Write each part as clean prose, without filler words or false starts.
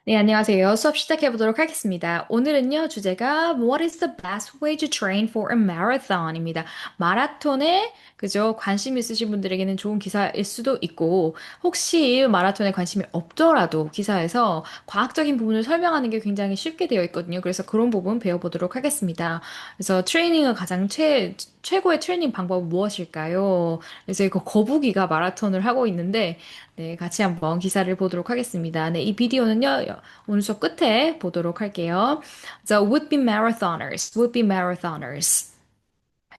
네, 안녕하세요. 수업 시작해 보도록 하겠습니다. 오늘은요, 주제가 What is the best way to train for a marathon입니다. 마라톤에 그죠? 관심 있으신 분들에게는 좋은 기사일 수도 있고, 혹시 마라톤에 관심이 없더라도 기사에서 과학적인 부분을 설명하는 게 굉장히 쉽게 되어 있거든요. 그래서 그런 부분 배워보도록 하겠습니다. 그래서 트레이닝을 가장 최고의 트레이닝 방법은 무엇일까요? 그래서 이거 거북이가 마라톤을 하고 있는데, 네, 같이 한번 기사를 보도록 하겠습니다. 네, 이 비디오는요, 오늘 수업 끝에 보도록 할게요. The would-be marathoners, would-be marathoners.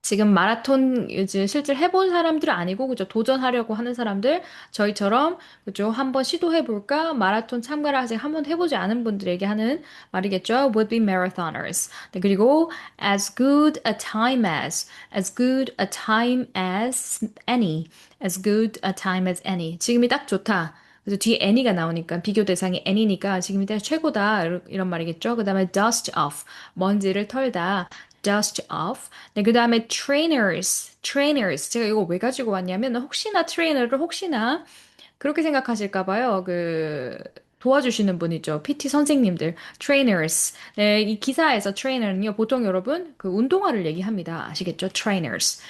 지금 마라톤 이제 실제로 해본 사람들은 아니고, 그죠? 도전하려고 하는 사람들, 저희처럼, 그죠? 한번 시도해볼까? 마라톤 참가를 아직 한번 해보지 않은 분들에게 하는 말이겠죠? Would-be marathoners. 네, 그리고 as good a time as good a time as any, as good a time as any. 지금이 딱 좋다. 그래서 뒤에 any가 나오니까 비교 대상이 any니까 지금이 딱 최고다 이런 말이겠죠. 그 다음에 dust off 먼지를 털다 dust off. 네, 그 다음에 trainers. 제가 이거 왜 가지고 왔냐면, 혹시나 트레이너를 혹시나 그렇게 생각하실까 봐요. 도와주시는 분이죠. PT 선생님들, trainers. 네, 이 기사에서 trainer는요, 보통 여러분, 운동화를 얘기합니다. 아시겠죠? trainers.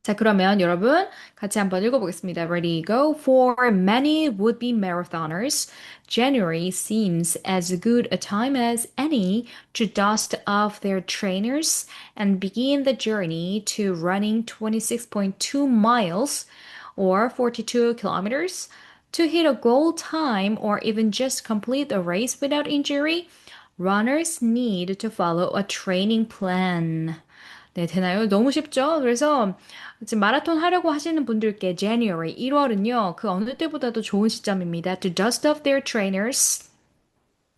자, 그러면 여러분 같이 한번 읽어보겠습니다. Ready, go. For many would-be marathoners, January seems as good a time as any to dust off their trainers and begin the journey to running 26.2 miles or 42 kilometers. To hit a goal time or even just complete the race without injury, runners need to follow a training plan. 네, 되나요? 너무 쉽죠? 그래서 지금 마라톤 하려고 하시는 분들께 January 1월은요, 그 어느 때보다도 좋은 시점입니다. To dust off their trainers.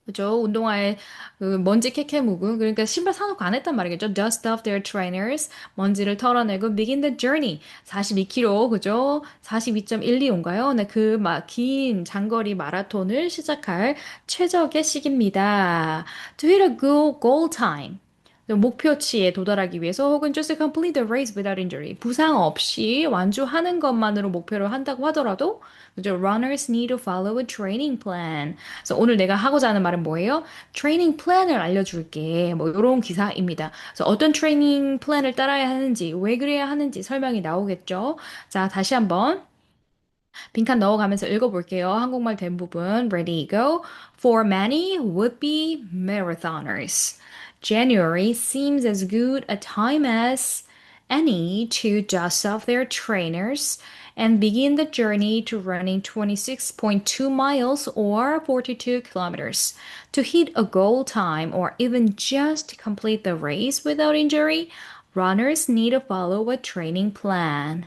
그죠? 운동화에 먼지 캐캐 묵은, 그러니까 신발 사놓고 안 했단 말이겠죠? Dust off their trainers. 먼지를 털어내고 begin the journey. 42km, 그죠? 42.125인가요? 네, 긴 장거리 마라톤을 시작할 최적의 시기입니다. To hit a goal time. 목표치에 도달하기 위해서 혹은 just complete the race without injury. 부상 없이 완주하는 것만으로 목표로 한다고 하더라도 그죠? Runners need to follow a training plan. 그래서 오늘 내가 하고자 하는 말은 뭐예요? 트레이닝 플랜을 알려줄게. 뭐 이런 기사입니다. 그래서 어떤 트레이닝 플랜을 따라야 하는지, 왜 그래야 하는지 설명이 나오겠죠? 자, 다시 한번 빈칸 넣어가면서 읽어볼게요. 한국말 된 부분. Ready, go. For many would-be marathoners, January seems as good a time as any to dust off their trainers and begin the journey to running 26.2 miles or 42 kilometers. To hit a goal time or even just complete the race without injury, runners need to follow a training plan.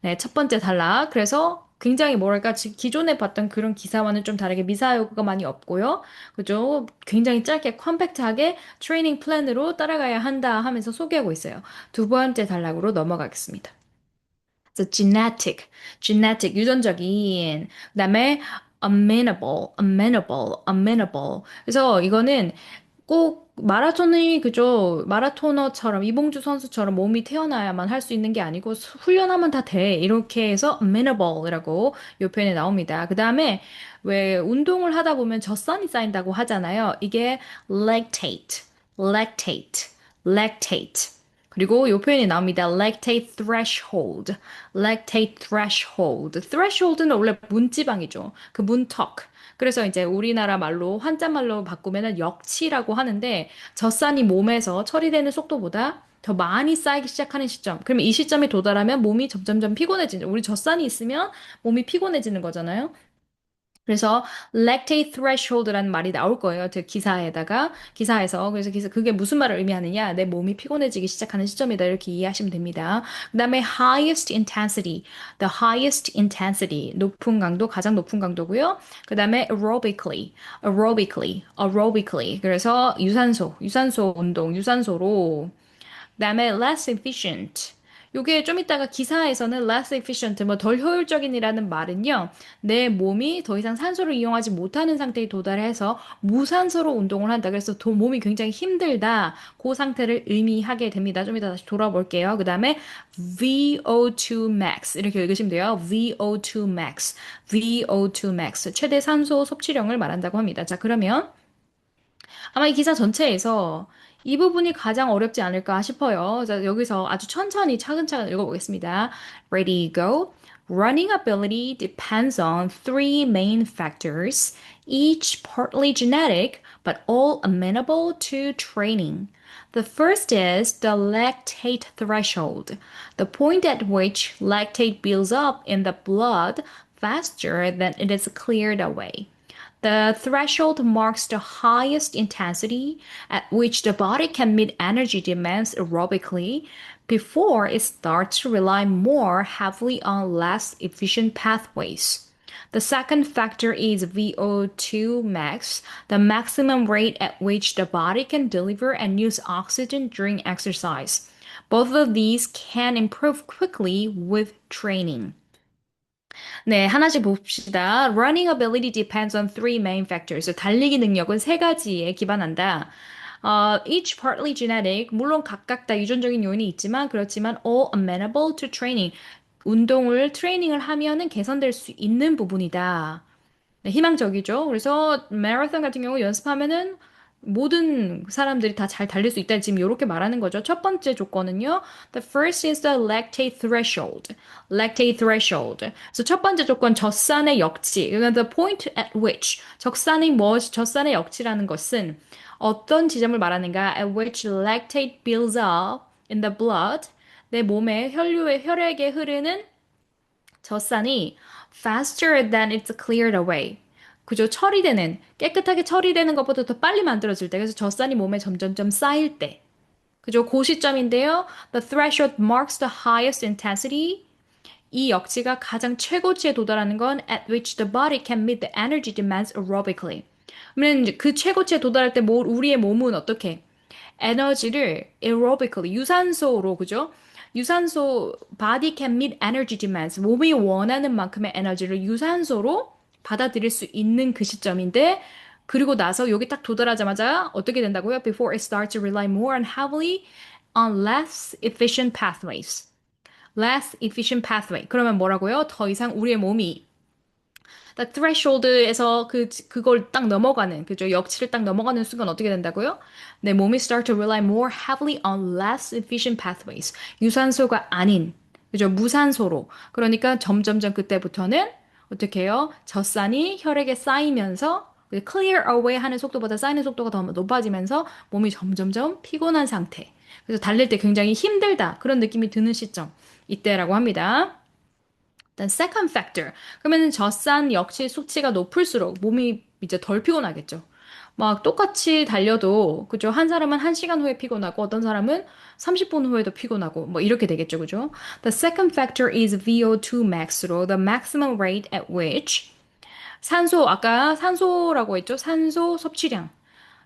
네, 첫 번째 단락. 그래서 굉장히 뭐랄까, 기존에 봤던 그런 기사와는 좀 다르게 미사여구가 많이 없고요. 그죠? 굉장히 짧게 컴팩트하게 트레이닝 플랜으로 따라가야 한다 하면서 소개하고 있어요. 두 번째 단락으로 넘어가겠습니다. 그래서 genetic, 유전적인. 그다음에 amenable. 그래서 이거는 꼭 마라톤이 그죠? 마라토너처럼 이봉주 선수처럼 몸이 태어나야만 할 수 있는 게 아니고 훈련하면 다 돼. 이렇게 해서 amenable이라고 요 표현에 나옵니다. 그 다음에 왜 운동을 하다 보면 젖산이 쌓인다고 하잖아요. 이게 lactate, lactate. 그리고 요 표현이 나옵니다. lactate threshold, lactate threshold. threshold는 원래 문지방이죠. 그 문턱. 그래서 이제 우리나라 말로 한자말로 바꾸면은 역치라고 하는데 젖산이 몸에서 처리되는 속도보다 더 많이 쌓이기 시작하는 시점. 그러면 이 시점에 도달하면 몸이 점점점 피곤해지는. 우리 젖산이 있으면 몸이 피곤해지는 거잖아요. 그래서 lactate threshold라는 말이 나올 거예요. 그 기사에서 그래서 그게 무슨 말을 의미하느냐? 내 몸이 피곤해지기 시작하는 시점이다 이렇게 이해하시면 됩니다. 그다음에 highest intensity 높은 강도 가장 높은 강도고요. 그다음에 aerobically 그래서 유산소 운동 유산소로 그다음에 less efficient 요게 좀 이따가 기사에서는 less efficient, 뭐 덜 효율적인이라는 말은요, 내 몸이 더 이상 산소를 이용하지 못하는 상태에 도달해서 무산소로 운동을 한다. 그래서 몸이 굉장히 힘들다. 그 상태를 의미하게 됩니다. 좀 이따 다시 돌아볼게요. 그 다음에 VO2 max 이렇게 읽으시면 돼요. VO2 max, VO2 max 최대 산소 섭취량을 말한다고 합니다. 자, 그러면 아마 이 기사 전체에서 이 부분이 가장 어렵지 않을까 싶어요. 자, 여기서 아주 천천히 차근차근 읽어보겠습니다. Ready, go. Running ability depends on three main factors, each partly genetic, but all amenable to training. The first is the lactate threshold, the point at which lactate builds up in the blood faster than it is cleared away. The threshold marks the highest intensity at which the body can meet energy demands aerobically before it starts to rely more heavily on less efficient pathways. The second factor is VO2 max, the maximum rate at which the body can deliver and use oxygen during exercise. Both of these can improve quickly with training. 네, 하나씩 봅시다. Running ability depends on three main factors. 달리기 능력은 세 가지에 기반한다. Each partly genetic, 물론 각각 다 유전적인 요인이 있지만, 그렇지만 all amenable to training. 트레이닝을 하면은 개선될 수 있는 부분이다. 네, 희망적이죠. 그래서 마라톤 같은 경우 연습하면은 모든 사람들이 다 잘 달릴 수 있다. 지금 이렇게 말하는 거죠. 첫 번째 조건은요. The first is the lactate threshold. Lactate threshold. 그래서 첫 번째 조건 젖산의 역치. 그러니까 the point at which. 젖산의 역치라는 것은 어떤 지점을 말하는가? At which lactate builds up in the blood. 내 몸의 혈액에 흐르는 젖산이 faster than it's cleared away. 그죠? 깨끗하게 처리되는 것보다 더 빨리 만들어질 때. 그래서 젖산이 몸에 점점점 쌓일 때. 그죠? 그 시점인데요. The threshold marks the highest intensity. 이 역치가 가장 최고치에 도달하는 건 at which the body can meet the energy demands aerobically. 그러면 이제 그 최고치에 도달할 때 우리의 몸은 어떻게? 에너지를 aerobically 유산소로 그죠? 유산소 body can meet energy demands 몸이 원하는 만큼의 에너지를 유산소로 받아들일 수 있는 그 시점인데 그리고 나서 여기 딱 도달하자마자 어떻게 된다고요? Before it starts to rely more and heavily on less efficient pathways. less efficient pathway. 그러면 뭐라고요? 더 이상 우리의 몸이 딱 threshold에서 그걸 딱 넘어가는, 그죠? 역치를 딱 넘어가는 순간 어떻게 된다고요? 내 몸이 start to rely more heavily on less efficient pathways. 유산소가 아닌, 그죠? 무산소로. 그러니까 점점점 그때부터는 어떻게 해요? 젖산이 혈액에 쌓이면서 clear away 하는 속도보다 쌓이는 속도가 더 높아지면서 몸이 점점점 피곤한 상태. 그래서 달릴 때 굉장히 힘들다. 그런 느낌이 드는 시점. 이때라고 합니다. 일단 second factor. 그러면 젖산 역시 수치가 높을수록 몸이 이제 덜 피곤하겠죠. 막 똑같이 달려도 그죠? 한 사람은 1시간 후에 피곤하고 어떤 사람은 30분 후에도 피곤하고 뭐 이렇게 되겠죠. 그죠? The second factor is VO2 max로 the maximum rate at which 아까 산소라고 했죠? 산소 섭취량.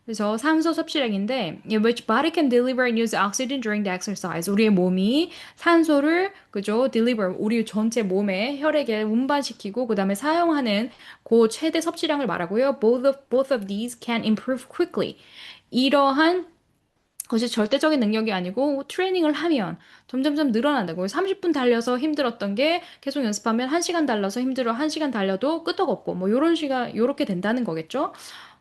그래서 산소 섭취량인데, which body can deliver and use oxygen during the exercise. 우리의 몸이 산소를, 그죠, deliver, 우리 전체 몸에 혈액에 운반시키고, 그 다음에 사용하는 그 최대 섭취량을 말하고요. Both of these can improve quickly. 이러한 것이 절대적인 능력이 아니고, 트레이닝을 하면 점점점 늘어난다고. 30분 달려서 힘들었던 게 계속 연습하면 1시간 달려서 힘들어, 1시간 달려도 끄떡없고, 뭐, 요렇게 된다는 거겠죠?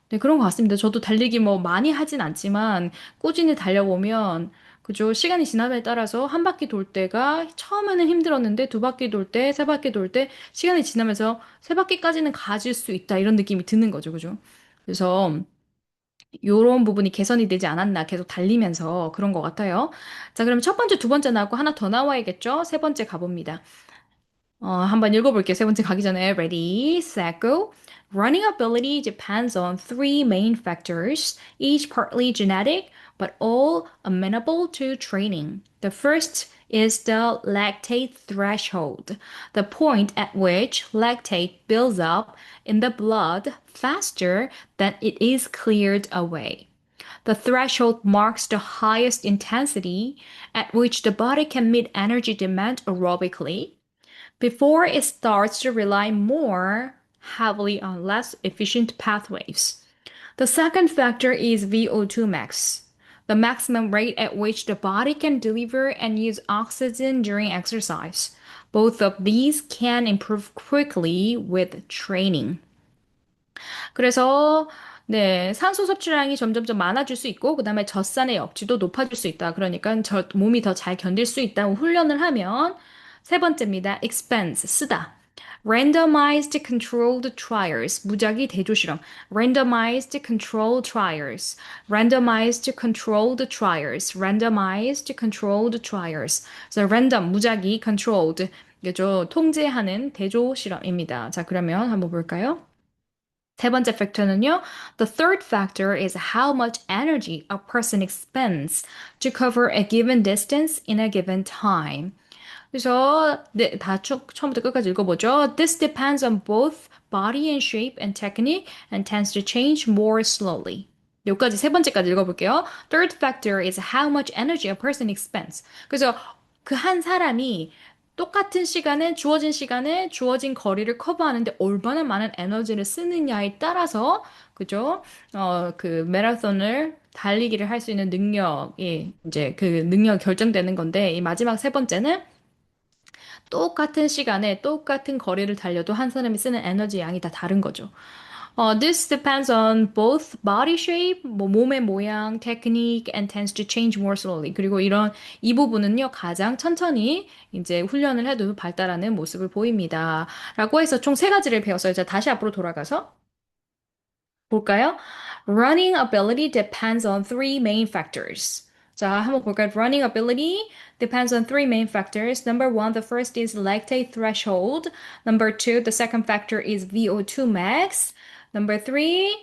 네, 그런 것 같습니다. 저도 달리기 뭐 많이 하진 않지만 꾸준히 달려보면 그죠? 시간이 지남에 따라서 한 바퀴 돌 때가 처음에는 힘들었는데 두 바퀴 돌 때, 세 바퀴 돌 때 시간이 지나면서 세 바퀴까지는 가질 수 있다 이런 느낌이 드는 거죠. 그죠? 그래서 요런 부분이 개선이 되지 않았나 계속 달리면서 그런 것 같아요. 자, 그럼 첫 번째, 두 번째 나오고 하나 더 나와야겠죠? 세 번째 가봅니다. 한번 읽어볼게요. 세 번째 가기 전에 ready, set, go. Running ability depends on three main factors, each partly genetic, but all amenable to training. The first is the lactate threshold, the point at which lactate builds up in the blood faster than it is cleared away. The threshold marks the highest intensity at which the body can meet energy demand aerobically before it starts to rely more heavily on less efficient pathways. The second factor is VO2 max, the maximum rate at which the body can deliver and use oxygen during exercise. Both of these can improve quickly with training. 그래서 네, 산소 섭취량이 점점점 많아질 수 있고, 그 다음에 젖산의 역치도 높아질 수 있다. 그러니까 몸이 더 잘 견딜 수 있다고 훈련을 하면, 세 번째입니다. expense, 쓰다. randomized controlled trials, 무작위 대조 실험. randomized controlled trials, randomized controlled trials, randomized controlled trials. 그래서 random, 무작위, controlled, 이죠 통제하는 대조 실험입니다. 자, 그러면 한번 볼까요? 세 번째 팩터는요. The third factor is how much energy a person expends to cover a given distance in a given time. 그래서 네, 처음부터 끝까지 읽어보죠. This depends on both body and shape and technique and tends to change more slowly. 여기까지 세 번째까지 읽어볼게요. Third factor is how much energy a person expends. 그래서 그 한 사람이 똑같은 시간에 주어진 거리를 커버하는데 얼마나 많은 에너지를 쓰느냐에 따라서, 그죠? 그 마라톤을 달리기를 할 수 있는 능력이 이제 그 능력이 결정되는 건데, 이 마지막 세 번째는 똑같은 시간에 똑같은 거리를 달려도 한 사람이 쓰는 에너지 양이 다 다른 거죠. This depends on both body shape, 뭐 몸의 모양, technique, and tends to change more slowly. 그리고 이 부분은요, 가장 천천히 이제 훈련을 해도 발달하는 모습을 보입니다. 라고 해서 총 세 가지를 배웠어요. 자, 다시 앞으로 돌아가서 볼까요? Running ability depends on three main factors. 자, 한번 볼까요? Running ability depends on three main factors. Number one, the first is lactate threshold. Number two, the second factor is VO2 max. Number three,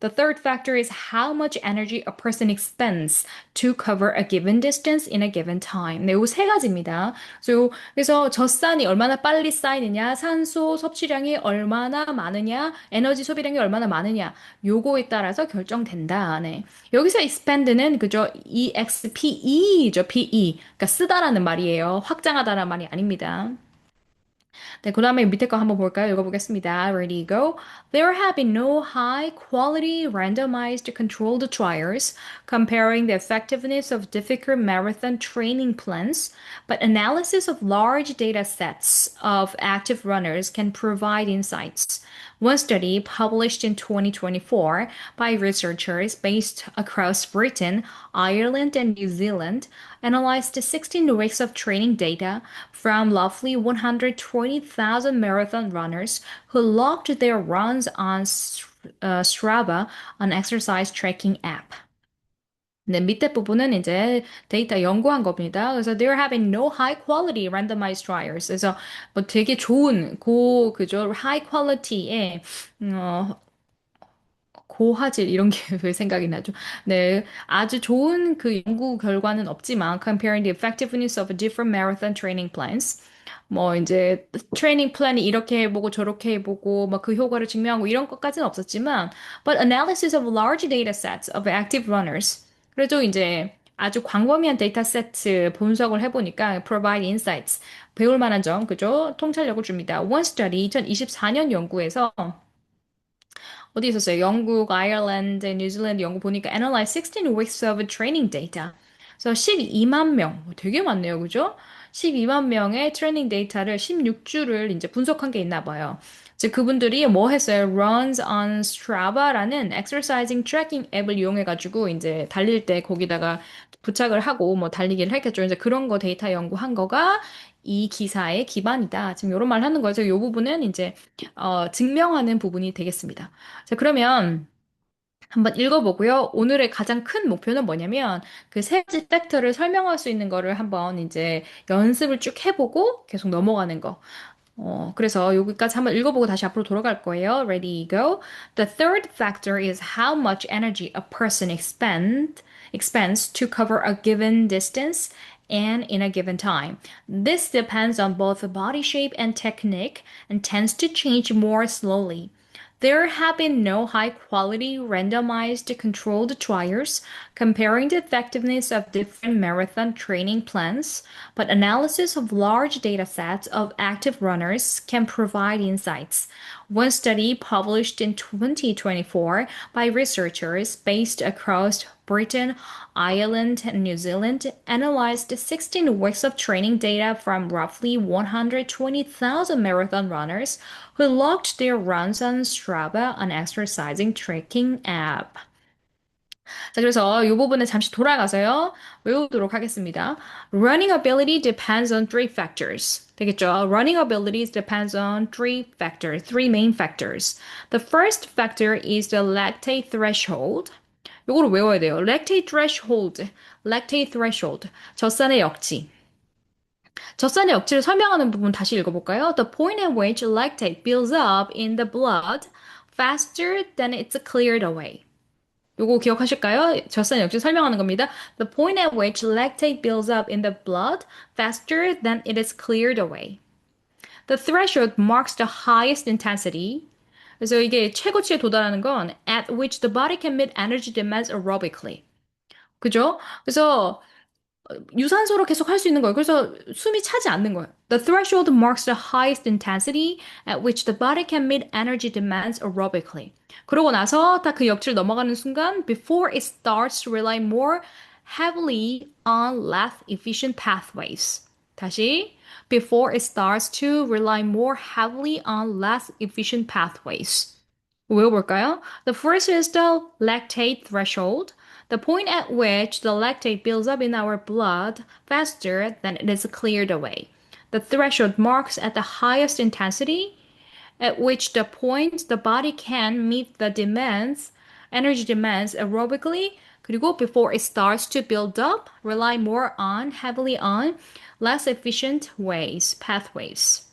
the third factor is how much energy a person expends to cover a given distance in a given time. 네, 요세 가지입니다. 그래서 젖산이 얼마나 빨리 쌓이느냐, 산소 섭취량이 얼마나 많으냐, 에너지 소비량이 얼마나 많으냐, 요거에 따라서 결정된다. 네. 여기서 expend는 그죠? EXPE죠, PE. 그러니까 쓰다라는 말이에요. 확장하다라는 말이 아닙니다. 네, 그 다음에 밑에 거 한번 볼까요? 읽어보겠습니다. Ready, go. There have been no high-quality randomized controlled trials comparing the effectiveness of difficult marathon training plans, but analysis of large data sets of active runners can provide insights. One study published in 2024 by researchers based across Britain, Ireland, and New Zealand analyzed 16 weeks of training data from roughly 120,000 marathon runners who logged their runs on Strava, an exercise tracking app. 네, 밑에 부분은 이제 데이터 연구한 겁니다. 그래서 there have been no high quality randomized trials. 그래서 뭐 되게 좋은 그죠 high quality의 어, 고화질 이런 게 왜 생각이 나죠? 네, 아주 좋은 그 연구 결과는 없지만 comparing the effectiveness of different marathon training plans. 뭐 이제 트레이닝 플랜이 이렇게 해보고 저렇게 해보고 막 그 효과를 증명하고 이런 것까지는 없었지만 but analysis of large data sets of active runners 그래도 이제 아주 광범위한 데이터 세트 분석을 해보니까 provide insights 배울 만한 점 그죠? 통찰력을 줍니다. One study 2024년 연구에서 어디 있었어요? 영국, 아이르랜드, 뉴질랜드 연구 보니까 analyze 16 weeks of training data. 그래서 12만 명, 되게 많네요, 그죠? 12만 명의 트레이닝 데이터를 16주를 이제 분석한 게 있나 봐요. 즉 그분들이 뭐 했어요? Runs on Strava라는 exercising tracking 앱을 이용해가지고 이제 달릴 때 거기다가 부착을 하고 뭐 달리기를 했겠죠. 이제 그런 거 데이터 연구한 거가 이 기사의 기반이다. 지금 이런 말 하는 거죠. 이 부분은 이제 증명하는 부분이 되겠습니다. 자, 그러면 한번 읽어보고요. 오늘의 가장 큰 목표는 뭐냐면 그 세 가지 팩터를 설명할 수 있는 거를 한번 이제 연습을 쭉 해보고 계속 넘어가는 거. 그래서 여기까지 한번 읽어보고 다시 앞으로 돌아갈 거예요. Ready, go. The third factor is how much energy a person expends to cover a given distance and in a given time. This depends on both body shape and technique and tends to change more slowly. There have been no high-quality randomized controlled trials comparing the effectiveness of different marathon training plans, but analysis of large data sets of active runners can provide insights. One study published in 2024 by researchers based across Britain, Ireland, and New Zealand analyzed 16 weeks of training data from roughly 120,000 marathon runners who logged their runs on Strava, an exercising tracking app. 자, 그래서 이 부분에 잠시 돌아가서요. 외우도록 하겠습니다. Running ability depends on three factors. 되겠죠? Running ability depends on three main factors. The first factor is the lactate threshold. 요거를 외워야 돼요. lactate threshold. 젖산의 역치. 젖산의 역치를 설명하는 부분 다시 읽어볼까요? The point at which lactate builds up in the blood faster than it's cleared away. 요거 기억하실까요? 젖산 역시 설명하는 겁니다. The point at which lactate builds up in the blood faster than it is cleared away. The threshold marks the highest intensity. 그래서 이게 최고치에 도달하는 건 at which the body can meet energy demands aerobically. 그죠? 그래서 유산소로 계속 할 수 있는 거예요. 그래서 숨이 차지 않는 거예요. The threshold marks the highest intensity at which the body can meet energy demands aerobically. 그러고 나서 딱 그 역치를 넘어가는 순간 before it starts to rely more heavily on less efficient pathways. 다시 before it starts to rely more heavily on less efficient pathways. 외워볼까요? The first is the lactate threshold, the point at which the lactate builds up in our blood faster than it is cleared away. The threshold marks at the highest intensity, at which the point the body can meet the demands, energy demands aerobically, 그리고 before it starts to build up, rely more on, heavily on, less efficient ways, pathways.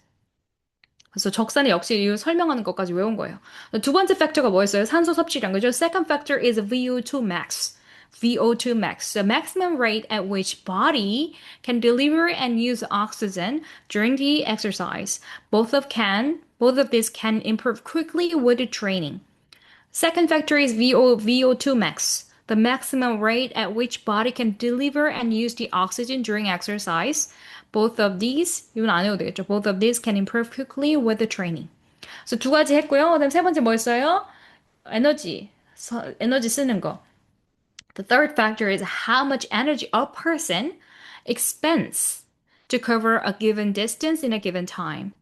그래서 적산의 역시 이유 설명하는 것까지 외운 거예요. 두 번째 팩터가 뭐였어요? 산소 섭취량, 그죠? Second factor is VO2 max. VO2 max, the maximum rate at which body can deliver and use oxygen during the exercise. Both of these can improve quickly with the training. Second factor is VO2 max, the maximum rate at which body can deliver and use the oxygen during exercise. Both of these, 이건 안 해도 되겠죠. Both of these can improve quickly with the training. 그래서 두 가지 했고요. 그다음 세 번째 뭐였어요? 에너지 쓰는 거. The third factor is how much energy a person expends to cover a given distance in a given time.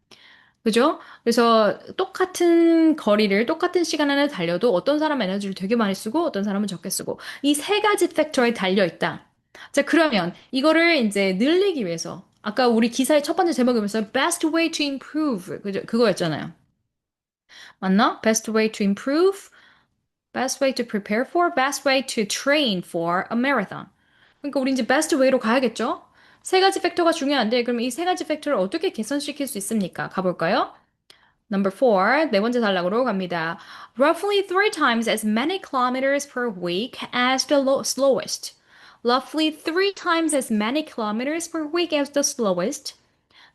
그죠? 그래서 똑같은 거리를 똑같은 시간 안에 달려도 어떤 사람은 에너지를 되게 많이 쓰고 어떤 사람은 적게 쓰고 이 세 가지 팩터에 달려 있다. 자, 그러면 이거를 이제 늘리기 위해서 아까 우리 기사의 첫 번째 제목이면서 best way to improve 그죠? 그거였잖아요. 맞나? best way to improve, best way to prepare for, best way to train for a marathon. 그러니까 우리 이제 best way로 가야겠죠? 세 가지 팩터가 중요한데 그럼 이 세 가지 팩터를 어떻게 개선시킬 수 있습니까? 가볼까요? Number four, 네 번째 단락으로 갑니다. Roughly three times as many kilometers per week as the slowest. Roughly three times as many kilometers per week as the slowest.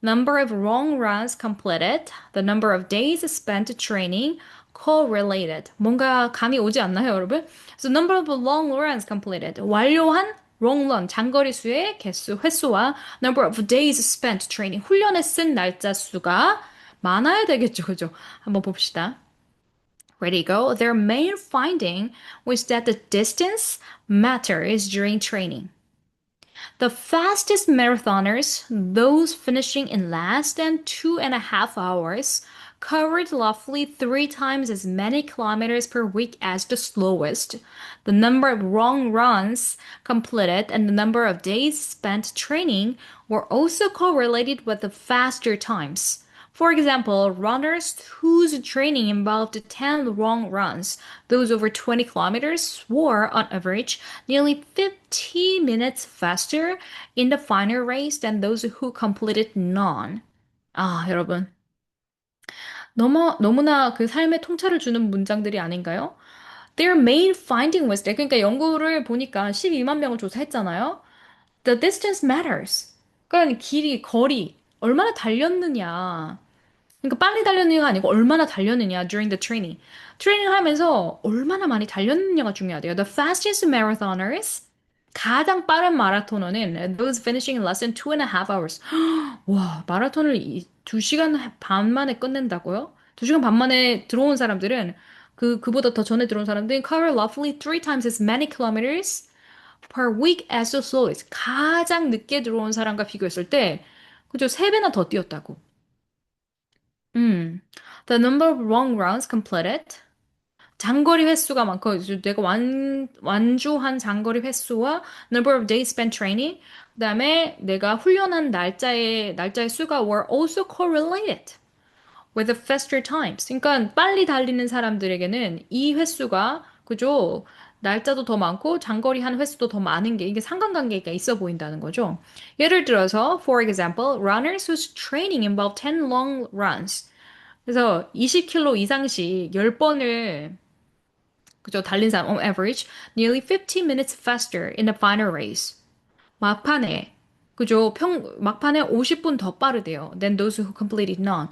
Number of long runs completed. The number of days spent training. Correlated. 뭔가 감이 오지 않나요, 여러분? So number of long runs completed. 완료한 long run, 장거리 수의 개수, 횟수와 number of days spent training, 훈련에 쓴 날짜 수가 많아야 되겠죠, 그죠? 한번 봅시다. Ready, go. Their main finding was that the distance matters during training. The fastest marathoners, those finishing in less than 2.5 hours, covered roughly three times as many kilometers per week as the slowest. The number of long runs completed and the number of days spent training were also correlated with the faster times. For example, runners whose training involved 10 long runs, those over 20 kilometers, were, on average, nearly 50 minutes faster in the final race than those who completed none. 아, 여러분. 너무나 그 삶의 통찰을 주는 문장들이 아닌가요? Their main finding was that, 그러니까 연구를 보니까 12만 명을 조사했잖아요. The distance matters. 그러니까 거리, 얼마나 달렸느냐. 그러니까 빨리 달렸느냐가 아니고 얼마나 달렸느냐 during the training. 트레이닝 하면서 얼마나 많이 달렸느냐가 중요하대요. The fastest marathoners 가장 빠른 마라토너는 those finishing in less than 2.5 hours. 와, 마라톤을 2시간 반 만에 끝낸다고요? 2시간 반 만에 들어온 사람들은 그보다 더 전에 들어온 사람들은 cover roughly three times as many kilometers per week as the slowest. 가장 늦게 들어온 사람과 비교했을 때, 그죠? 3배나 더 뛰었다고. 음. The number of long rounds completed. 장거리 횟수가 많고, 이제 내가 완주한 장거리 횟수와 number of days spent training, 그다음에 내가 훈련한 날짜의 수가 were also correlated with the faster times. 그러니까 빨리 달리는 사람들에게는 이 횟수가, 그죠? 날짜도 더 많고 장거리 한 횟수도 더 많은 게 이게 상관관계가 있어 보인다는 거죠. 예를 들어서, for example, runners whose training involved 10 long runs. 그래서 20km 이상씩 10번을 그죠? 달린 사람 on average nearly 15 minutes faster in the final race. 막판에 그죠? 막판에 50분 더 빠르대요. than those who completed none.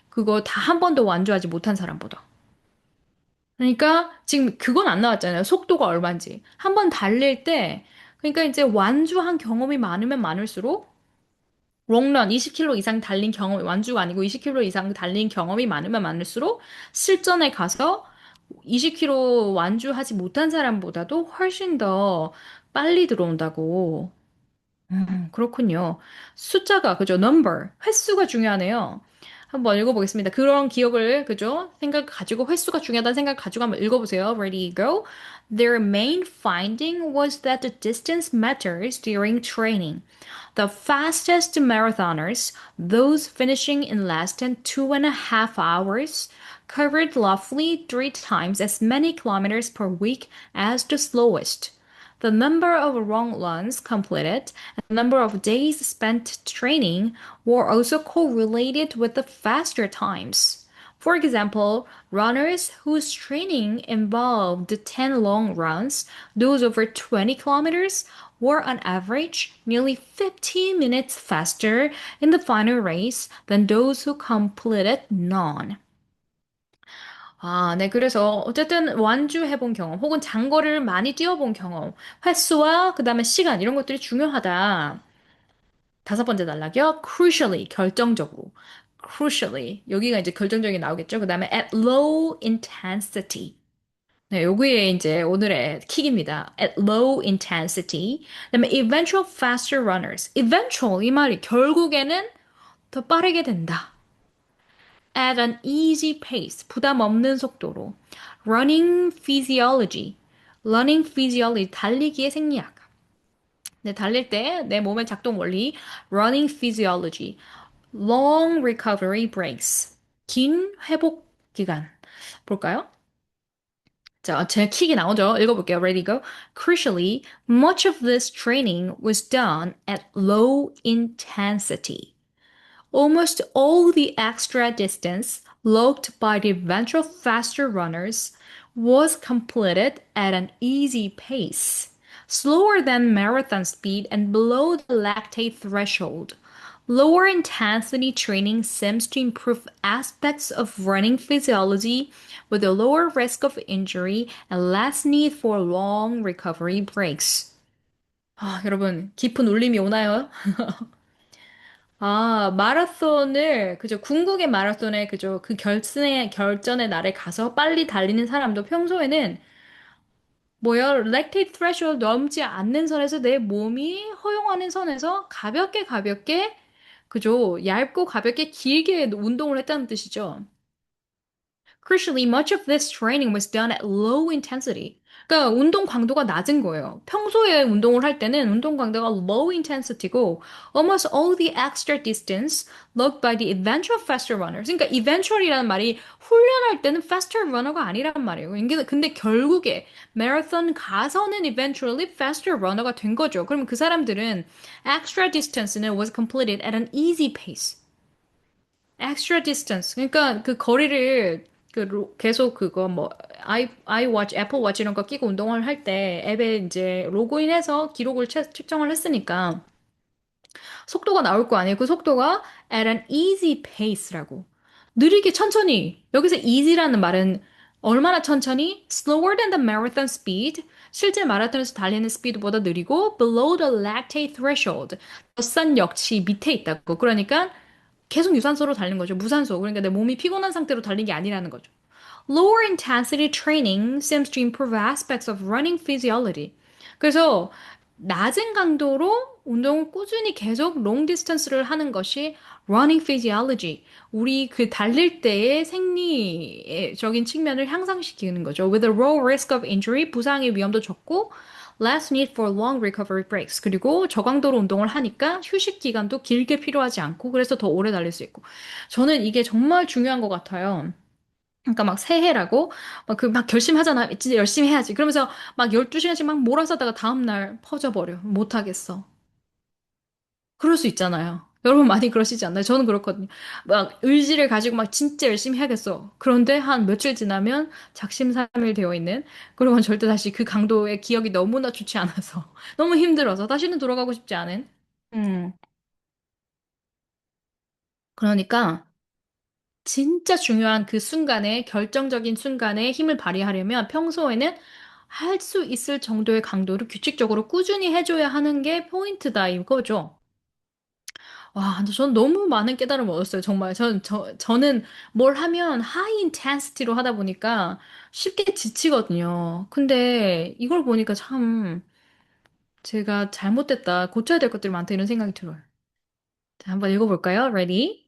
그거 다 한 번도 완주하지 못한 사람보다. 그러니까 지금 그건 안 나왔잖아요. 속도가 얼마인지. 한 번 달릴 때 그러니까 이제 완주한 경험이 많으면 많을수록 롱런 20km 이상 달린 경험이 완주가 아니고 20km 이상 달린 경험이 많으면 많을수록 실전에 가서 20km 완주하지 못한 사람보다도 훨씬 더 빨리 들어온다고. 그렇군요. 숫자가, 그죠? number, 횟수가 중요하네요. 한번 읽어보겠습니다. 그런 기억을, 그죠? 생각 가지고 횟수가 중요하다는 생각 가지고 한번 읽어보세요. Ready, go. Their main finding was that the distance matters during training. The fastest marathoners, those finishing in less than 2.5 hours, covered roughly three times as many kilometers per week as the slowest. The number of long runs completed and the number of days spent training were also correlated with the faster times. For example, runners whose training involved 10 long runs, those over 20 kilometers, were on average nearly 15 minutes faster in the final race than those who completed none. 아, 네. 그래서 어쨌든 완주해본 경험, 혹은 장거리를 많이 뛰어본 경험, 횟수와 그다음에 시간 이런 것들이 중요하다. 다섯 번째 단락이요. crucially, 결정적으로. crucially, 여기가 이제 결정적인 나오겠죠. 그다음에 at low intensity. 네, 여기에 이제 오늘의 킥입니다. at low intensity. 그다음에 eventual faster runners. eventual 이 말이 결국에는 더 빠르게 된다. at an easy pace, 부담 없는 속도로. running physiology, 달리기의 생리학. 네, 달릴 때 내 몸의 작동 원리, running physiology, long recovery breaks, 긴 회복 기간. 볼까요? 자, 제 킥이 나오죠. 읽어볼게요. Ready, go. Crucially, much of this training was done at low intensity. Almost all the extra distance logged by the eventual faster runners was completed at an easy pace, slower than marathon speed and below the lactate threshold. Lower intensity training seems to improve aspects of running physiology with a lower risk of injury and less need for long recovery breaks. 아, 여러분, 깊은 울림이 오나요? 아, 그죠, 궁극의 마라톤에, 그죠, 결전의 날에 가서 빨리 달리는 사람도 평소에는, 뭐야, 렉테이트 threshold 넘지 않는 선에서 내 몸이 허용하는 선에서 가볍게, 그죠, 얇고 가볍게 길게 운동을 했다는 뜻이죠. Crucially, much of this training was done at low intensity. 그러니까 운동 강도가 낮은 거예요. 평소에 운동을 할 때는 운동 강도가 low intensity고 almost all the extra distance logged by the eventual faster runners. 그러니까 eventual이라는 말이 훈련할 때는 faster runner가 아니란 말이에요. 근데 결국에 마라톤 가서는 eventually faster runner가 된 거죠. 그러면 그 사람들은 extra distance는 was completed at an easy pace. extra distance. 그러니까 그 거리를 계속 그거 뭐 아이워치, 애플 워치 이런 거 끼고 운동을 할 때 앱에 이제 로그인해서 기록을 측정을 했으니까 속도가 나올 거 아니에요. 그 속도가 at an easy pace라고. 느리게 천천히. 여기서 easy라는 말은 얼마나 천천히? Slower than the marathon speed. 실제 마라톤에서 달리는 스피드보다 느리고 below the lactate threshold. 젖산 역치 밑에 있다고. 그러니까 계속 유산소로 달린 거죠. 무산소. 그러니까 내 몸이 피곤한 상태로 달린 게 아니라는 거죠. Lower intensity training seems to improve aspects of running physiology. 그래서 낮은 강도로 운동을 꾸준히 계속 롱 디스턴스를 하는 것이 running physiology. 우리 그 달릴 때의 생리적인 측면을 향상시키는 거죠. With a low risk of injury, 부상의 위험도 적고, less need for long recovery breaks. 그리고 저강도로 운동을 하니까 휴식 기간도 길게 필요하지 않고, 그래서 더 오래 달릴 수 있고. 저는 이게 정말 중요한 것 같아요. 그러니까 막 새해라고 막 그 막 결심하잖아. 진짜 열심히 해야지. 그러면서 막 12시간씩 막 몰아서 하다가 다음날 퍼져버려. 못 하겠어. 그럴 수 있잖아요. 여러분 많이 그러시지 않나요? 저는 그렇거든요. 막 의지를 가지고 막 진짜 열심히 해야겠어. 그런데 한 며칠 지나면 작심삼일 되어 있는 그러면 절대 다시 그 강도의 기억이 너무나 좋지 않아서 너무 힘들어서 다시는 돌아가고 싶지 않은. 음. 그러니까 진짜 중요한 그 순간에, 결정적인 순간에 힘을 발휘하려면 평소에는 할 수 있을 정도의 강도를 규칙적으로 꾸준히 해줘야 하는 게 포인트다 이거죠. 와, 근데 전 너무 많은 깨달음을 얻었어요. 정말. 저는 뭘 하면 하이 인텐시티로 하다 보니까 쉽게 지치거든요. 근데 이걸 보니까 참 제가 잘못됐다. 고쳐야 될 것들이 많다 이런 생각이 들어요. 자, 한번 읽어볼까요? Ready?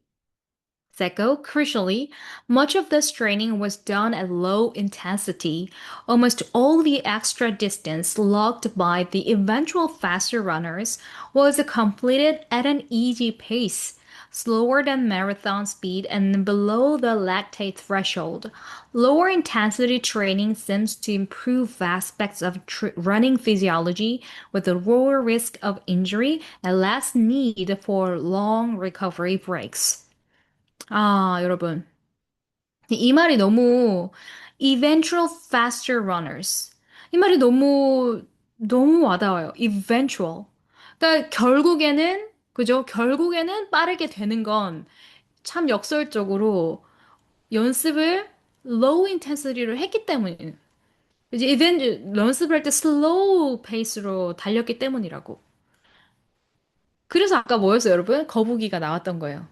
Second, crucially, much of this training was done at low intensity. Almost all the extra distance logged by the eventual faster runners was completed at an easy pace, slower than marathon speed and below the lactate threshold. Lower intensity training seems to improve aspects of running physiology with a lower risk of injury and less need for long recovery breaks. 아, 여러분. 이 말이 너무 eventual faster runners. 이 말이 너무 와닿아요. eventual. 그러니까 결국에는 그죠? 결국에는 빠르게 되는 건 참 역설적으로 연습을 low intensity로 했기 때문이에요. 이제 연습할 때 slow pace로 달렸기 때문이라고. 그래서 아까 뭐였어요, 여러분? 거북이가 나왔던 거예요.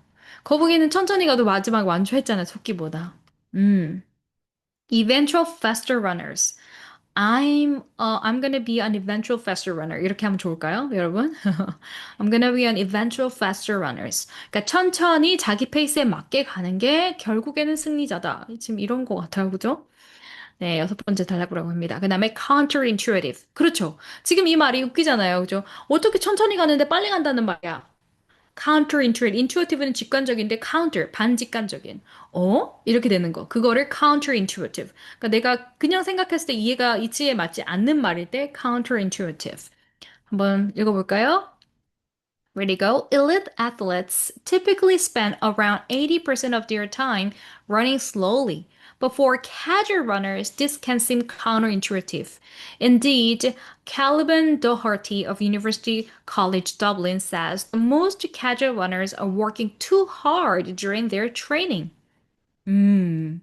거북이는 천천히 가도 마지막 완주했잖아요, 토끼보다. 음. Eventual faster runners. I'm gonna be an eventual faster runner. 이렇게 하면 좋을까요, 여러분? I'm gonna be an eventual faster runners. 그러니까 천천히 자기 페이스에 맞게 가는 게 결국에는 승리자다. 지금 이런 거 같아요, 그죠? 네, 여섯 번째 단락이라고 합니다. 그 다음에 counterintuitive. 그렇죠. 지금 이 말이 웃기잖아요, 그죠? 어떻게 천천히 가는데 빨리 간다는 말이야. counterintuitive. intuitive는 직관적인데 counter, 반직관적인. 어? 이렇게 되는 거. 그거를 counterintuitive. 그러니까 내가 그냥 생각했을 때 이해가 이치에 맞지 않는 말일 때 counterintuitive. 한번 읽어볼까요? Ready, go. Elite athletes typically spend around 80% of their time running slowly. But for casual runners, this can seem counterintuitive. Indeed, Caliban Doherty of University College Dublin says most casual runners are working too hard during their training. 음.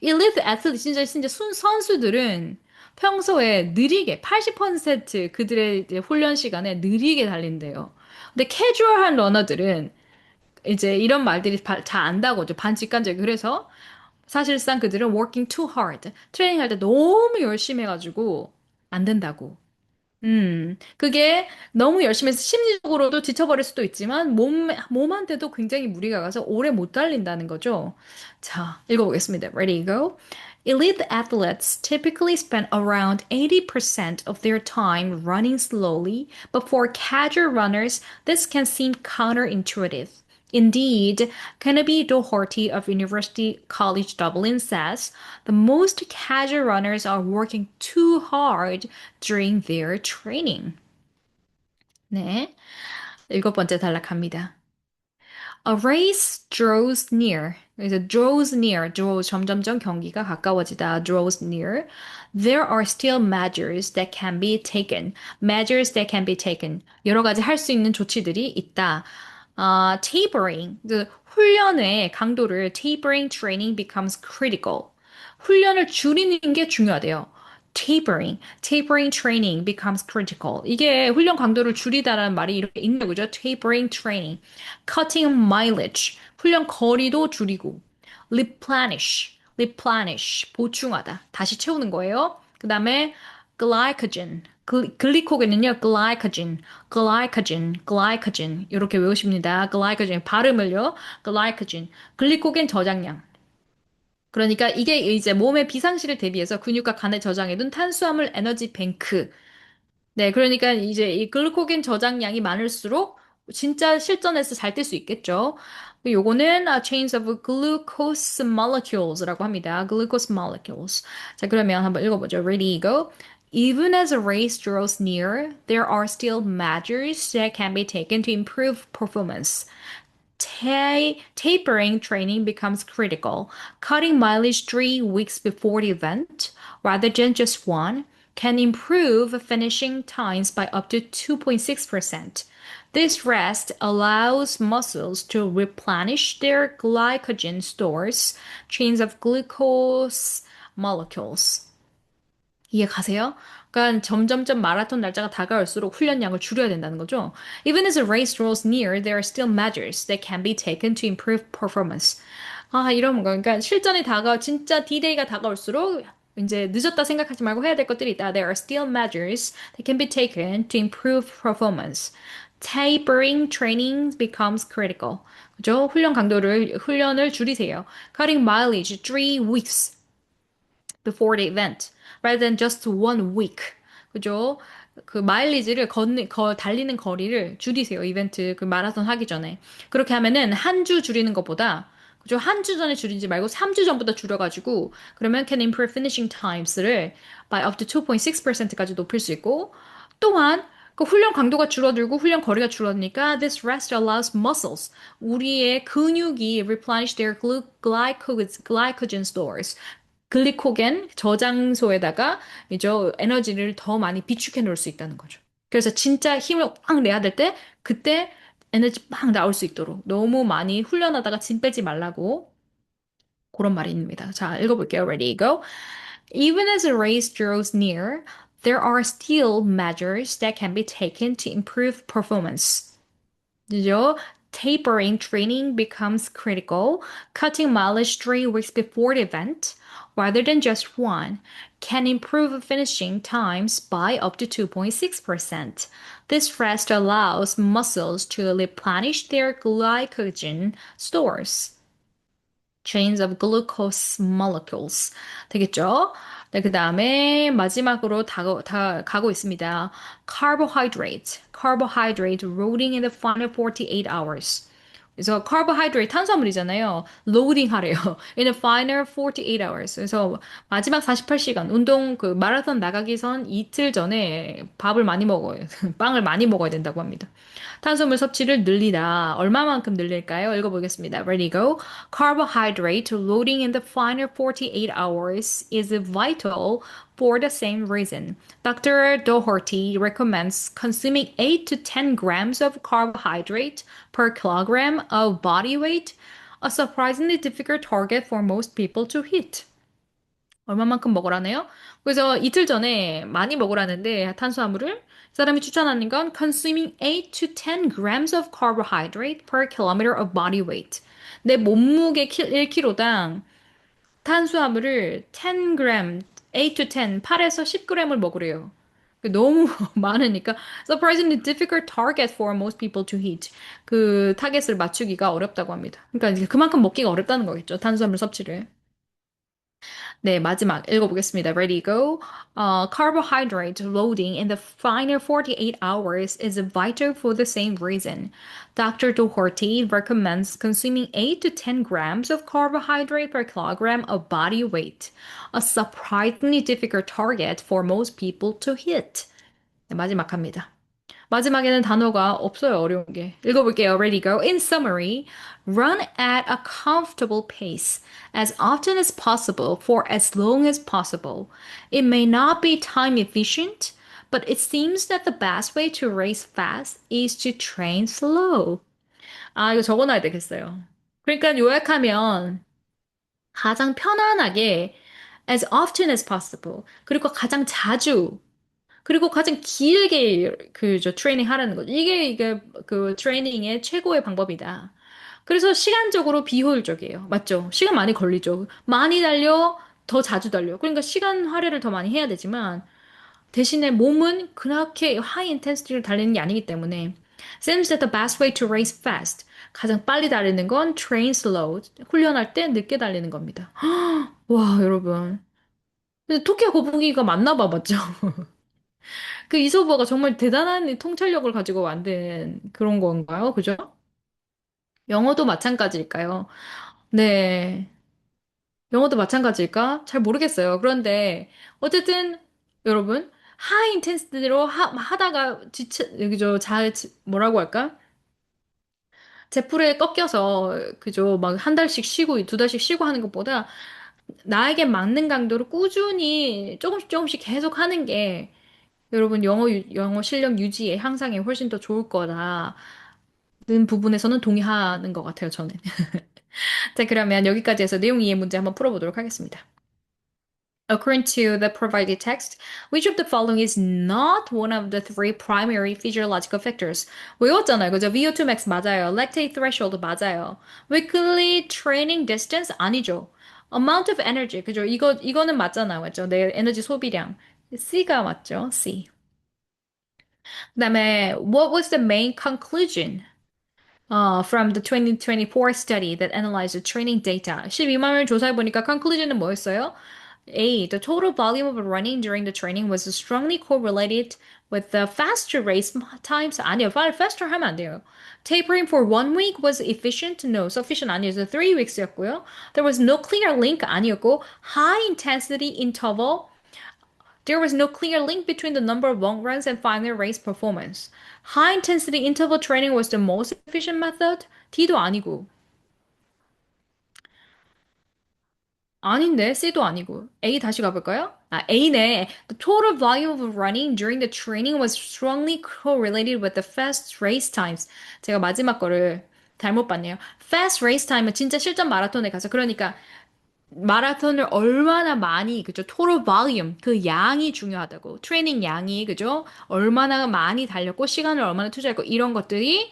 일리트 애틀릿 진짜 선수들은 평소에 느리게 80% 그들의 이제 훈련 시간에 느리게 달린대요. 근데 캐주얼한 러너들은 이제 이런 말들이 잘 안다고죠. 반직관적이. 그래서 사실상 그들은 working too hard. 트레이닝 할 때 너무 열심히 해가지고 안 된다고. 그게 너무 열심히 해서 심리적으로도 지쳐버릴 수도 있지만 몸한테도 굉장히 무리가 가서 오래 못 달린다는 거죠. 자, 읽어보겠습니다. Ready, go. Elite athletes typically spend around 80% of their time running slowly, but for casual runners, this can seem counterintuitive. Indeed, Kennedy Doherty of University College Dublin says the most casual runners are working too hard during their training. 네, 일곱 번째 단락합니다. A race draws near. 그래서 draws near, draws 점점점 경기가 가까워지다. draws near. There are still measures that can be taken. measures that can be taken. 여러 가지 할 수 있는 조치들이 있다. tapering, 그 훈련의 강도를 tapering training becomes critical. 훈련을 줄이는 게 중요하대요. tapering training becomes critical. 이게 훈련 강도를 줄이다라는 말이 이렇게 있는 거죠. tapering training, cutting mileage, 훈련 거리도 줄이고, replenish, 보충하다, 다시 채우는 거예요. 그 다음에 glycogen, 글리코겐은요, glycogen 이렇게 외우십니다. glycogen 발음을요, glycogen, 글리코겐 저장량. 그러니까 이게 이제 몸의 비상시를 대비해서 근육과 간에 저장해둔 탄수화물 에너지 뱅크. 네, 그러니까 이제 이 글루코겐 저장량이 많을수록 진짜 실전에서 잘 뛸 수 있겠죠. 요거는 chains of glucose molecules라고 합니다. glucose molecules. 자, 그러면 한번 읽어보죠. Ready, go. Even as a race draws near, there are still measures that can be taken to improve performance. Tapering training becomes critical. Cutting mileage 3 weeks before the event, rather than just one, can improve finishing times by up to 2.6%. This rest allows muscles to replenish their glycogen stores, chains of glucose molecules. 이해 가세요? 그러니까 점점점 마라톤 날짜가 다가올수록 훈련량을 줄여야 된다는 거죠. Even as a race draws near, there are still measures that can be taken to improve performance. 이런 거. 그러니까 실전이 진짜 D-Day가 다가올수록 이제 늦었다 생각하지 말고 해야 될 것들이 있다. There are still measures that can be taken to improve performance. Tapering training becomes critical. 그죠? 훈련을 줄이세요. Cutting mileage 3 weeks before the event, rather than just 1 week. 그죠? 그 마일리지를 달리는 거리를 줄이세요. 이벤트 그 마라톤 하기 전에. 그렇게 하면은 한 주 줄이는 것보다 그죠? 한 주 전에 줄이지 말고 3주 전부터 줄여가지고 그러면 can improve finishing times를 by up to 2.6%까지 높일 수 있고 또한 그 훈련 강도가 줄어들고 훈련 거리가 줄어드니까 this rest allows muscles 우리의 근육이 replenish their glycogen stores 글리코겐 저장소에다가 이제 에너지를 더 많이 비축해 놓을 수 있다는 거죠. 그래서 진짜 힘을 확 내야 될 때 그때 에너지 막 나올 수 있도록 너무 많이 훈련하다가 짐 빼지 말라고 그런 말입니다. 자, 읽어볼게요. Ready, go. Even as a race draws near, there are still measures that can be taken to improve performance. 그죠? Tapering training becomes critical. Cutting mileage 3 weeks before the event, rather than just one, can improve finishing times by up to 2.6%. This rest allows muscles to replenish their glycogen stores. Chains of glucose molecules. 되겠죠? 네, 그 다음에 마지막으로 가고 있습니다. Carbohydrate loading in the final 48 hours. 그래서 carbohydrate 탄수화물이잖아요. loading 하래요. In the final 48 hours. 그래서 마지막 48시간 운동 그 마라톤 나가기 전 이틀 전에 밥을 많이 먹어요. 빵을 많이 먹어야 된다고 합니다. 탄수화물 섭취를 늘리다. 얼마만큼 늘릴까요? 읽어보겠습니다. Ready, go. Carbohydrate loading in the final 48 hours is vital for the same reason. Dr. Doherty recommends consuming 8 to 10 grams of carbohydrate per kilogram of body weight, a surprisingly difficult target for most people to hit. 얼마만큼 먹으라네요? 그래서 이틀 전에 많이 먹으라는데 탄수화물을 이 사람이 추천하는 건 consuming 8 to 10 grams of carbohydrate per kilometer of body weight. 내 몸무게 1kg당 탄수화물을 10g, 8 to 10, 8에서 10g을 먹으래요. 너무 많으니까 surprisingly difficult target for most people to hit. 그 타겟을 맞추기가 어렵다고 합니다. 그러니까 이제 그만큼 먹기가 어렵다는 거겠죠. 탄수화물 섭취를. 네, 마지막 읽어보겠습니다. Ready, go. Carbohydrate loading in the final 48 hours is vital for the same reason. Dr. Doherty recommends consuming 8 to 10 grams of carbohydrate per kilogram of body weight, a surprisingly difficult target for most people to hit. 네, 마지막 합니다. 마지막에는 단어가 없어요, 어려운 게. 읽어볼게요. Ready, go. In summary, run at a comfortable pace as often as possible for as long as possible. It may not be time efficient, but it seems that the best way to race fast is to train slow. 아, 이거 적어놔야 되겠어요. 그러니까 요약하면 가장 편안하게 as often as possible. 그리고 가장 자주 그리고 가장 길게 저 트레이닝 하라는 거죠. 이게 그 트레이닝의 최고의 방법이다. 그래서 시간적으로 비효율적이에요. 맞죠? 시간 많이 걸리죠. 많이 달려, 더 자주 달려. 그러니까 시간 할애를 더 많이 해야 되지만 대신에 몸은 그렇게 하이 인텐시티를 달리는 게 아니기 때문에 seems that the best way to race fast 가장 빨리 달리는 건 train slow. 훈련할 때 늦게 달리는 겁니다. 와, 여러분. 근데 토끼와 거북이가 맞나 봐, 맞죠? 그 이소버가 정말 대단한 통찰력을 가지고 만든 그런 건가요? 그죠? 영어도 마찬가지일까요? 네. 영어도 마찬가지일까? 잘 모르겠어요. 그런데 어쨌든 여러분 하이 인텐시티로 하다가 그죠? 뭐라고 할까? 제풀에 꺾여서 그죠? 막 한 달씩 쉬고 두 달씩 쉬고 하는 것보다 나에게 맞는 강도로 꾸준히 조금씩 조금씩 계속 하는 게 여러분 영어 실력 유지에 향상에 훨씬 더 좋을 거다는 부분에서는 동의하는 것 같아요, 저는. 자, 그러면 여기까지 해서 내용 이해 문제 한번 풀어보도록 하겠습니다. According to the provided text, which of the following is not one of the three primary physiological factors? 외웠잖아요. 그죠? VO2 max 맞아요. lactate threshold 맞아요. weekly training distance 아니죠. amount of energy. 그죠? 이거는 맞잖아요. 맞죠? 내 에너지 소비량. C가 맞죠? C. 그다음에 what was the main conclusion? From the 2024 study that analyzed the training data. 12만 을 조사해보니까 conclusion은 뭐였어요? A. The total volume of running during the training was strongly correlated with the faster race times. 아니요, faster 하면 안 돼요. Tapering for 1 week was efficient? No, sufficient 아니었어요. 3 weeks였고요. There was no clear link 아니었고, high intensity interval. There was no clear link between the number of long runs and final race performance. High intensity interval training was the most efficient method? D도 아니고. 아닌데, C도 아니고. A 다시 가볼까요? 아, A네. The total volume of running during the training was strongly correlated with the fast race times. 제가 마지막 거를 잘못 봤네요. Fast race time은 진짜 실전 마라톤에 가서, 그러니까 마라톤을 얼마나 많이, 그죠? total volume, 그 양이 중요하다고. 트레이닝 양이, 그죠? 얼마나 많이 달렸고, 시간을 얼마나 투자했고, 이런 것들이,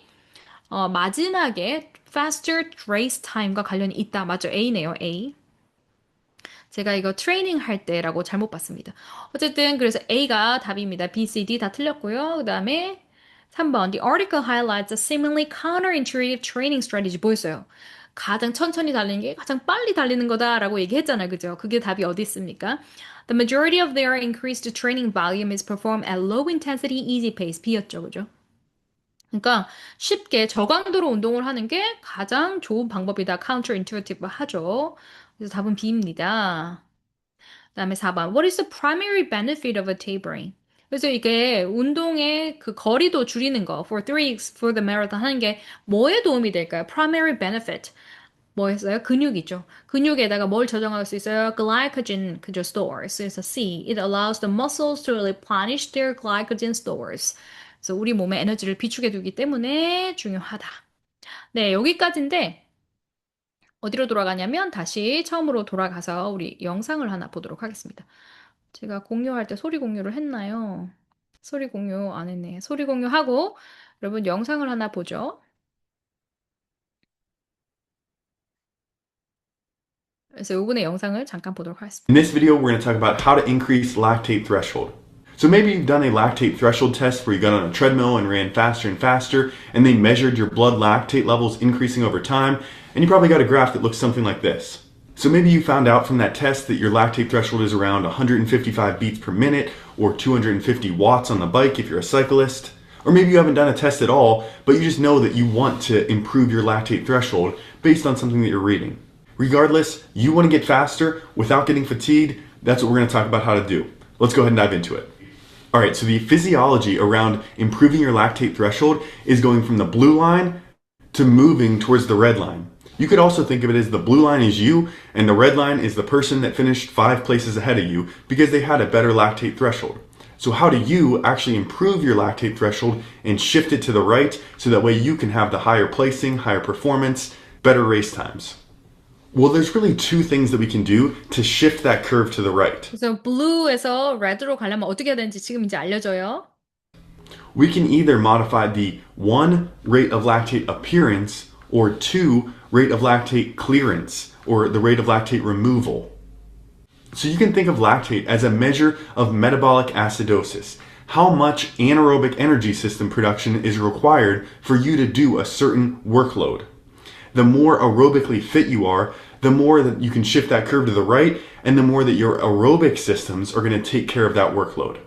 마지막에 faster race time과 관련이 있다. 맞죠? A네요, A. 제가 이거 트레이닝 할 때라고 잘못 봤습니다. 어쨌든 그래서 A가 답입니다. B, C, D 다 틀렸고요. 그 다음에 3번 The article highlights a seemingly counterintuitive training strategy 뭐였어요? 가장 천천히 달리는 게 가장 빨리 달리는 거다라고 얘기했잖아요. 그죠? 그게 답이 어디 있습니까? The majority of their increased training volume is performed at low intensity easy pace. B였죠. 그죠? 그러니까 쉽게 저강도로 운동을 하는 게 가장 좋은 방법이다. counterintuitive 하죠. 그래서 답은 B입니다. 그다음에 4번. What is the primary benefit of a tapering? 그래서 이게 운동의 그 거리도 줄이는 거, for 3 weeks for the marathon 하는 게 뭐에 도움이 될까요? Primary benefit. 뭐였어요? 근육이죠. 근육에다가 뭘 저장할 수 있어요? Glycogen, 그죠? Stores. 그래서 C. It allows the muscles to replenish their glycogen stores. 그래서 우리 몸에 에너지를 비축해 두기 때문에 중요하다. 네, 여기까지인데 어디로 돌아가냐면 다시 처음으로 돌아가서 우리 영상을 하나 보도록 하겠습니다. 제가 공유할 때 소리 공유를 했나요? 소리 공유 안 했네. 소리 공유하고 여러분 영상을 하나 보죠. 그래서 요번에 영상을 잠깐 보도록 하겠습니다. In this video, we're going to talk about how to increase lactate threshold. So maybe you've done a lactate threshold test where you got on a treadmill and ran faster and faster, and they measured your blood lactate levels increasing over time, and you probably got a graph that looks something like this. So maybe you found out from that test that your lactate threshold is around 155 beats per minute or 250 watts on the bike if you're a cyclist. Or maybe you haven't done a test at all, but you just know that you want to improve your lactate threshold based on something that you're reading. Regardless, you want to get faster without getting fatigued. That's what we're going to talk about how to do. Let's go ahead and dive into it. All right, so the physiology around improving your lactate threshold is going from the blue line to moving towards the red line. You could also think of it as the blue line is you and the red line is the person that finished 5 places ahead of you because they had a better lactate threshold. So, how do you actually improve your lactate threshold and shift it to the right so that way you can have the higher placing, higher performance, better race times? Well, there's really two things that we can do to shift that curve to the right. 그래서 blue에서 red로 가려면 어떻게 해야 되는지 지금 이제 알려줘요. We can either modify the one, rate of lactate appearance, or two, rate of lactate clearance, or the rate of lactate removal. So you can think of lactate as a measure of metabolic acidosis, how much anaerobic energy system production is required for you to do a certain workload. The more aerobically fit you are, the more that you can shift that curve to the right, and the more that your aerobic systems are going to take care of that workload.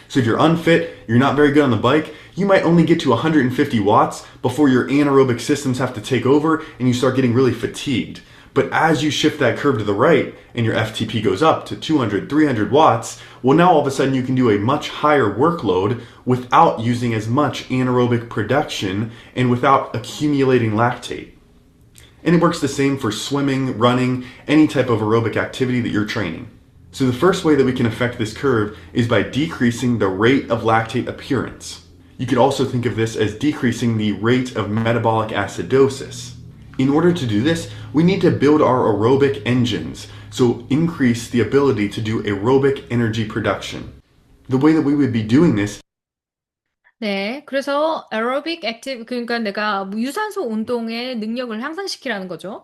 So if you're unfit, you're not very good on the bike, you might only get to 150 watts before your anaerobic systems have to take over and you start getting really fatigued. But as you shift that curve to the right and your FTP goes up to 200, 300 watts, well, now all of a sudden you can do a much higher workload without using as much anaerobic production and without accumulating lactate. And it works the same for swimming, running, any type of aerobic activity that you're training. So the first way that we can affect this curve is by decreasing the rate of lactate appearance. You could also think of this as decreasing the rate of metabolic acidosis. In order to do this, we need to build our aerobic engines, so increase the ability to do aerobic energy production. The way that we would be doing this 네, 그래서 aerobic active 그러니까 내가 유산소 운동의 능력을 향상시키라는 거죠.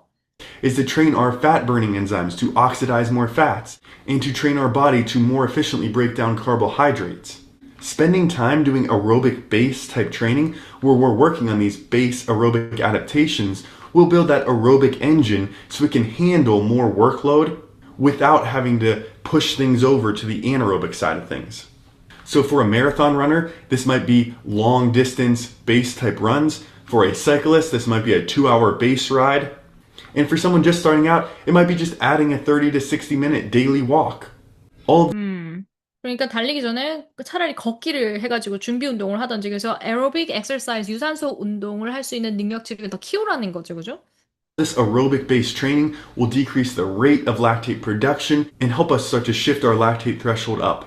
is to train our fat burning enzymes to oxidize more fats and to train our body to more efficiently break down carbohydrates. Spending time doing aerobic base type training where we're working on these base aerobic adaptations will build that aerobic engine so it can handle more workload without having to push things over to the anaerobic side of things. So for a marathon runner, this might be long distance base type runs. For a cyclist, this might be a 2-hour base ride. And for someone just starting out, it might be just adding a 30 to 60 minute daily walk. All of 그러니까 달리기 전에 차라리 걷기를 해가지고 준비 운동을 하든지 그래서 aerobic exercise 유산소 운동을 할 수 있는 능력치를 더 키우라는 거죠, 그죠? this aerobic based training will decrease the rate of lactate production and help us start to shift our lactate threshold up.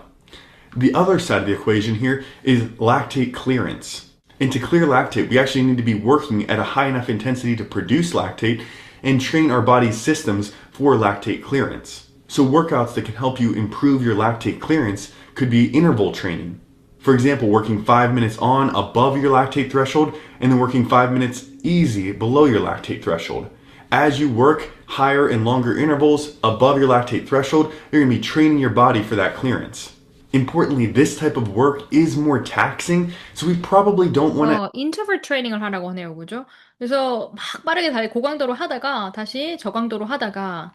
The other side of the equation here is lactate clearance. And to clear lactate, we actually need to be working at a high enough intensity to produce lactate and train our body's systems for lactate clearance. So workouts that can help you improve your lactate clearance could be interval training. For example, working 5 minutes on above your lactate threshold and then working 5 minutes easy below your lactate threshold. As you work higher and longer intervals above your lactate threshold, you're going to be training your body for that clearance. Importantly, this type of work is more taxing, so we probably don't want to 인터벌 트레이닝을 하라고 하네요, 그죠? 그래서 막 빠르게 고강도로 하다가 다시 저강도로 하다가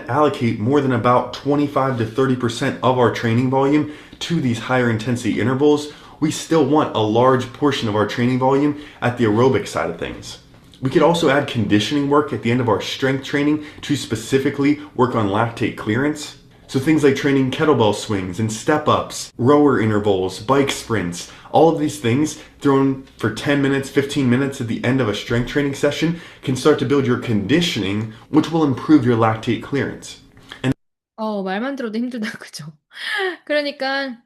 allocate more than about 25 to 30% of our training volume to these higher intensity intervals. We still want a large portion of our training volume at the aerobic side of things. We could also add conditioning work at the end of our strength training to specifically work on lactate clearance. So things like training kettlebell swings and step ups, rower intervals, bike sprints, all of these things thrown for 10 minutes, 15 minutes at the end of a strength training session can start to build your conditioning, which will improve your lactate clearance. 말만 들어도 힘들다, 그죠? 그러니까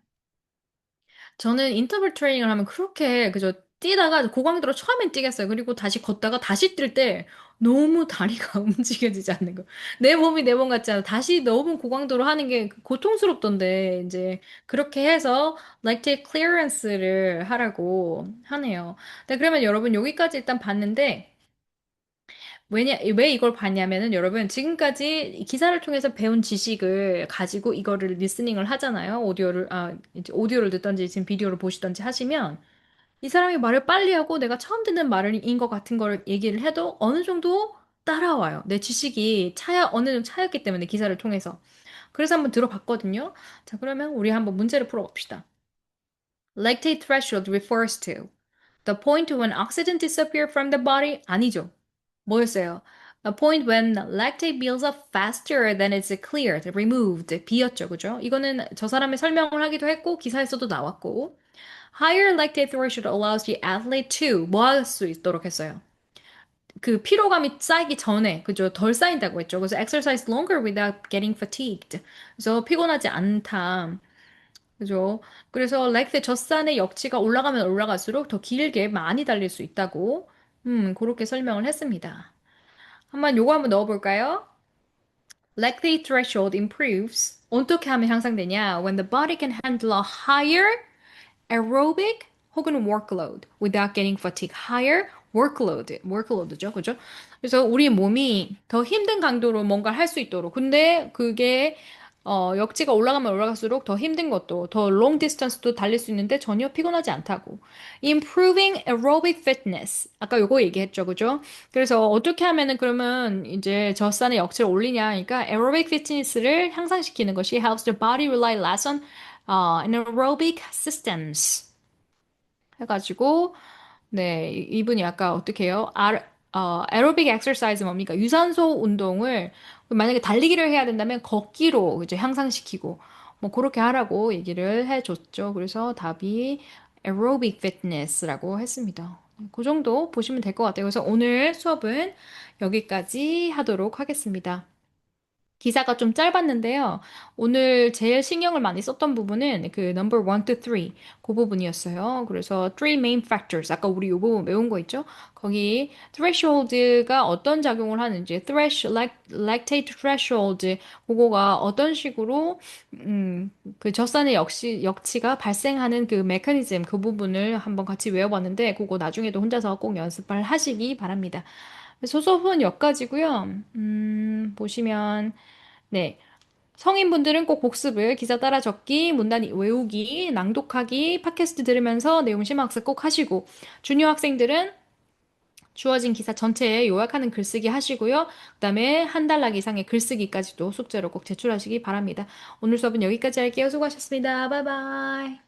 저는 인터벌 트레이닝을 하면 그렇게 그저 뛰다가 고강도로 처음엔 뛰겠어요. 그리고 다시 걷다가 다시 뛸 때 너무 다리가 움직여지지 않는 거. 내 몸이 내 몸 같지 않아. 다시 너무 고강도로 하는 게 고통스럽던데 이제 그렇게 해서 lactate clearance를 하라고 하네요. 네, 그러면 여러분 여기까지 일단 봤는데 왜 이걸 봤냐면은 여러분 지금까지 이 기사를 통해서 배운 지식을 가지고 이거를 리스닝을 하잖아요. 이제 오디오를 듣던지 지금 비디오를 보시던지 하시면 이 사람이 말을 빨리 하고 내가 처음 듣는 말인 것 같은 거를 얘기를 해도 어느 정도 따라와요. 내 지식이 어느 정도 차였기 때문에 기사를 통해서. 그래서 한번 들어봤거든요. 자, 그러면 우리 한번 문제를 풀어봅시다. Lactate threshold refers to the point when oxygen disappears from the body 아니죠. 뭐였어요? A point when lactate builds up faster than it's cleared, removed, B였죠, 그죠? 이거는 저 사람의 설명을 하기도 했고 기사에서도 나왔고 higher lactate threshold allows the athlete to 뭐 할 수 있도록 했어요. 그 피로감이 쌓이기 전에 그죠? 덜 쌓인다고 했죠. 그래서 exercise longer without getting fatigued. 그래서 피곤하지 않다. 그죠? 그래서 렉트 젖산의 역치가 올라가면 올라갈수록 더 길게 많이 달릴 수 있다고, 그렇게 설명을 했습니다. 요거 한번 넣어볼까요? Lactate threshold improves. 어떻게 하면 향상되냐? When the body can handle a higher aerobic 혹은 workload without getting fatigue. Higher workload죠, 그죠? 그래서 우리 몸이 더 힘든 강도로 뭔가를 할 수 있도록. 근데 그게 역지가 올라가면 올라갈수록 더 힘든 것도, 더 long distance도 달릴 수 있는데 전혀 피곤하지 않다고. Improving aerobic fitness. 아까 요거 얘기했죠, 그죠? 그래서 어떻게 하면은 그러면 이제 젖산의 역치를 올리냐? 그러니까 aerobic fitness를 향상시키는 것이 helps the body rely less on anaerobic systems. 해가지고 네, 이분이 아까 어떻게 해요? 에어로빅 엑서사이즈 뭡니까? 유산소 운동을 만약에 달리기를 해야 된다면 걷기로 이제 향상시키고 뭐 그렇게 하라고 얘기를 해줬죠. 그래서 답이 에어로빅 피트니스라고 했습니다. 그 정도 보시면 될 것 같아요. 그래서 오늘 수업은 여기까지 하도록 하겠습니다. 기사가 좀 짧았는데요. 오늘 제일 신경을 많이 썼던 부분은 그 number 1 to 3, 그 부분이었어요. 그래서 three main factors, 아까 우리 요 부분 외운 거 있죠? 거기 threshold가 어떤 작용을 하는지, lactate threshold, 그거가 어떤 식으로 그 젖산의 역치가 발생하는 그 메커니즘, 그 부분을 한번 같이 외워봤는데, 그거 나중에도 혼자서 꼭 연습을 하시기 바랍니다. 소수업은 여기까지고요. 보시면 네. 성인분들은 꼭 복습을 기사 따라 적기, 문단 외우기, 낭독하기, 팟캐스트 들으면서 내용 심화학습 꼭 하시고, 주니어 학생들은 주어진 기사 전체에 요약하는 글쓰기 하시고요. 그다음에 한 달락 이상의 글쓰기까지도 숙제로 꼭 제출하시기 바랍니다. 오늘 수업은 여기까지 할게요. 수고하셨습니다. 바이바이.